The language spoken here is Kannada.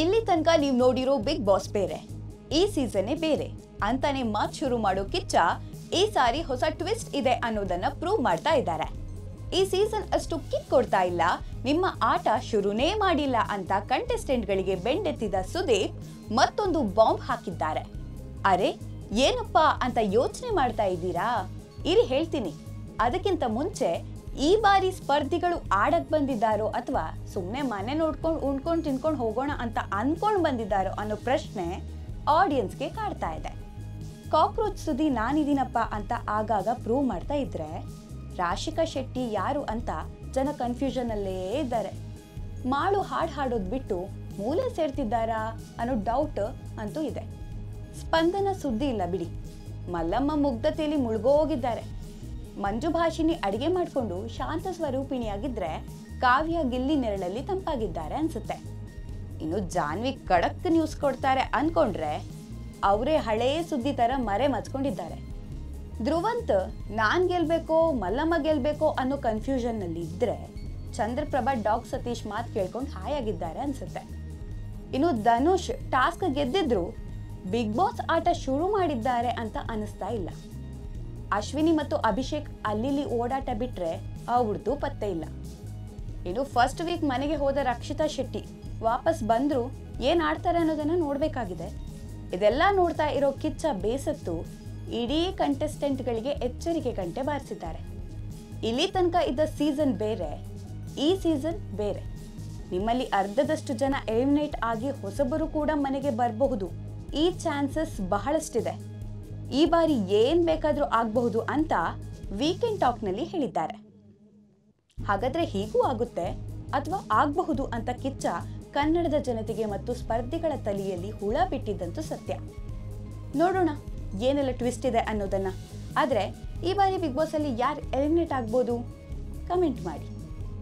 ಇಲ್ಲಿ ತನಕ ನೀವು ನೋಡಿರೋ ಬಿಗ್ ಬಾಸ್ ಬೇರೆ, ಈ ಸೀಸನ್ನೇ ಬೇರೆ ಅಂತಾನೆ ಮಾತು ಶುರು ಮಾಡೋ ಕಿಚ್ಚ ಈ ಸಾರಿ ಹೊಸ ಟ್ವಿಸ್ಟ್ ಇದೆ ಅನ್ನೋದನ್ನ ಪ್ರೂವ್ ಮಾಡ್ತಾ ಇದ್ದಾರೆ. ಈ ಸೀಸನ್ ಅಷ್ಟು ಕಿಕ್ ಕೊಡ್ತಾ ಇಲ್ಲ, ನಿಮ್ಮ ಆಟ ಶುರುನೇ ಮಾಡಿಲ್ಲ ಅಂತ ಕಂಟೆಸ್ಟೆಂಟ್ಗಳಿಗೆ ಬೆಂಡೆತ್ತಿದ ಸುದೀಪ್ ಮತ್ತೊಂದು ಬಾಂಬ್ ಹಾಕಿದ್ದಾರೆ. ಅರೆ ಏನಪ್ಪಾ ಅಂತ ಯೋಚನೆ ಮಾಡ್ತಾ ಇದ್ದೀರಾ? ಇರಿ ಹೇಳ್ತೀನಿ. ಅದಕ್ಕಿಂತ ಮುಂಚೆ ಈ ಬಾರಿ ಸ್ಪರ್ಧಿಗಳು ಆಡಕ್ ಬಂದಿದ್ದಾರೋ ಅಥವಾ ಸುಮ್ಮನೆ ಮನೆ ನೋಡ್ಕೊಂಡು ಉಣ್ಕೊಂಡು ತಿನ್ಕೊಂಡು ಹೋಗೋಣ ಅಂತ ಅನ್ಕೊಂಡು ಬಂದಿದ್ದಾರೋ ಅನ್ನೋ ಪ್ರಶ್ನೆ ಆಡಿಯನ್ಸ್ಗೆ ಕಾಡ್ತಾ ಇದೆ. ಕಾಕ್ರೋಚ್ ಸುದ್ದಿ ನಾನಿದ್ದೀನಪ್ಪ ಅಂತ ಆಗಾಗ ಪ್ರೂವ್ ಮಾಡ್ತಾ ಇದ್ರೆ ರಾಶಿಕಾ ಶೆಟ್ಟಿ ಯಾರು ಅಂತ ಜನ ಕನ್ಫ್ಯೂಷನ್ ಅಲ್ಲೇ ಇದ್ದಾರೆ. ಮಾಳು ಹಾಡು ಹಾಡೋದು ಬಿಟ್ಟು ಮೂಲೆ ಸೇರ್ತಿದ್ದಾರಾ ಅನ್ನೋ ಡೌಟ್ ಅಂತೂ ಇದೆ. ಸ್ಪಂದನ ಸುದ್ದಿ ಇಲ್ಲ ಬಿಡಿ, ಮಲ್ಲಮ್ಮ ಮುಗ್ಧತೆಯಲ್ಲಿ ಮುಳುಗೋಗಿದ್ದಾರೆ. ಮಂಜು ಭಾಷಿನಿ ಅಡಿಗೆ ಮಾಡಿಕೊಂಡು ಶಾಂತ ಸ್ವರೂಪಿಣಿಯಾಗಿದ್ರೆ ಕಾವ್ಯ ಗಿಲ್ಲಿ ನೆರಳಲ್ಲಿ ತಂಪಾಗಿದ್ದಾರೆ ಅನ್ಸುತ್ತೆ. ಇನ್ನು ಜಾನ್ವಿ ಖಡಕ್ ನ್ಯೂಸ್ ಕೊಡ್ತಾರೆ ಅನ್ಕೊಂಡ್ರೆ ಅವರೇ ಹಳೇ ಸುದ್ದಿ ತರ ಮರೆ ಮಚ್ಕೊಂಡಿದ್ದಾರೆ. ಧ್ರುವಂತ್ ನಾನ್ ಗೆಲ್ಬೇಕೋ ಮಲ್ಲಮ್ಮ ಗೆಲ್ಬೇಕೋ ಅನ್ನೋ ಕನ್ಫ್ಯೂಷನ್ ನಲ್ಲಿ ಇದ್ರೆ ಚಂದ್ರಪ್ರಭಾ ಡಾಗ್ ಸತೀಶ್ ಮಾತು ಕೇಳ್ಕೊಂಡು ಹಾಯಾಗಿದ್ದಾರೆ ಅನ್ಸುತ್ತೆ. ಇನ್ನು ಧನುಷ್ ಟಾಸ್ಕ್ ಗೆದ್ದಿದ್ರು ಬಿಗ್ ಬಾಸ್ ಆಟ ಶುರು ಮಾಡಿದ್ದಾರೆ ಅಂತ ಅನಿಸ್ತಾ ಇಲ್ಲ. ಅಶ್ವಿನಿ ಮತ್ತು ಅಭಿಷೇಕ್ ಅಲ್ಲಿ ಓಡಾಟ ಬಿಟ್ರೆ ಅವ್ರದ್ದು ಪತ್ತೆ ಇಲ್ಲ. ಇನ್ನು ಫಸ್ಟ್ ವೀಕ್ ಮನೆಗೆ ಹೋದ ರಕ್ಷಿತಾ ಶೆಟ್ಟಿ ವಾಪಸ್ ಬಂದ್ರು ಏನ್ ಆಡ್ತಾರೆ ಅನ್ನೋದನ್ನ ನೋಡ್ಬೇಕಾಗಿದೆ. ಇದೆಲ್ಲ ನೋಡ್ತಾ ಇರೋ ಕಿಚ್ಚ ಬೇಸತ್ತು ಇಡೀ ಕಂಟೆಸ್ಟೆಂಟ್ಗಳಿಗೆ ಎಚ್ಚರಿಕೆ ಗಂಟೆ ಬಾರಿಸಿದ್ದಾರೆ. ಇಲ್ಲಿ ತನಕ ಇದ್ದ ಸೀಸನ್ ಬೇರೆ, ಈ ಸೀಸನ್ ಬೇರೆ. ನಿಮ್ಮಲ್ಲಿ ಅರ್ಧದಷ್ಟು ಜನ ಎಲಿಮಿನೇಟ್ ಆಗಿ ಹೊಸಬರು ಕೂಡ ಮನೆಗೆ ಬರಬಹುದು. ಈ ಚಾನ್ಸಸ್ ಬಹಳಷ್ಟಿದೆ. ಈ ಬಾರಿ ಏನ್ ಬೇಕಾದ್ರೂ ಆಗಬಹುದು ಅಂತ ವೀಕೆಂಡ್ ಟಾಕ್ ನಲ್ಲಿ ಹೇಳಿದ್ದಾರೆ. ಹಾಗಾದ್ರೆ ಹೀಗೂ ಆಗುತ್ತೆ ಅಥವಾ ಆಗಬಹುದು ಅಂತ ಕಿಚ್ಚ ಕನ್ನಡದ ಜನತೆಗೆ ಮತ್ತು ಸ್ಪರ್ಧಿಗಳ ತಲೆಯಲ್ಲಿ ಹುಳ ಬಿಟ್ಟಿದ್ದಂತೂ ಸತ್ಯ. ನೋಡೋಣ ಏನೆಲ್ಲ ಟ್ವಿಸ್ಟ್ ಇದೆ ಅನ್ನೋದನ್ನ. ಆದ್ರೆ ಈ ಬಾರಿ ಬಿಗ್ ಬಾಸ್ ಅಲ್ಲಿ ಯಾರು ಎಲಿಮಿನೇಟ್ ಆಗ್ಬೋದು? ಕಮೆಂಟ್ ಮಾಡಿ.